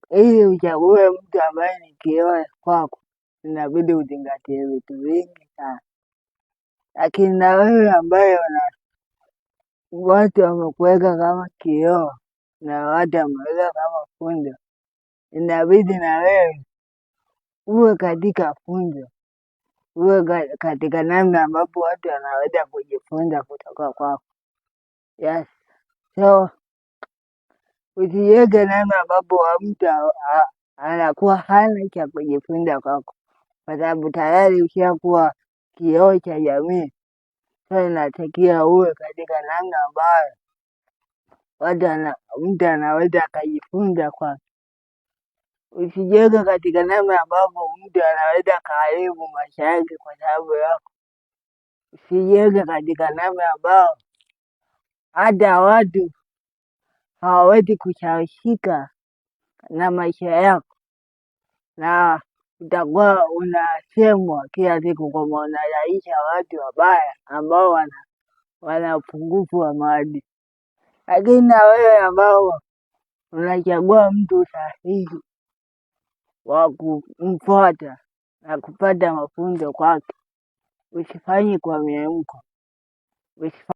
Ili uchague mtu ambaye ni kioo kwako, inabidi uzingatie vitu vingi sana. Lakini na wewe ambaye watu wamekuweka kama kioo na watu wameweka kama fundo, inabidi na wewe uwe katika fundo, uwe katika namna ambapo watu wanaweza kujifunza kutoka kwako. Yes. So usiweke namna ambapo mtu anakuwa hana cha kujifunza kwako, kwa sababu tayari ushakuwa kioo cha jamii. So inatakiwa uwe katika namna ambayo mtu anaweza akajifunza kwako. Usijiweke katika namna ambapo mtu anaweza akaharibu maisha yake kwa sababu yako. Usijiweke katika namna ambayo hata watu hawawezi kushawishika na maisha yako, na utakuwa unasemwa kila siku kwamba unarahisha watu wabaya ambao wana upungufu wa maadili. Lakini na wewe ambao unachagua mtu sahihi wa kumfuata na kupata mafunzo kwake, usifanye kwa miemko.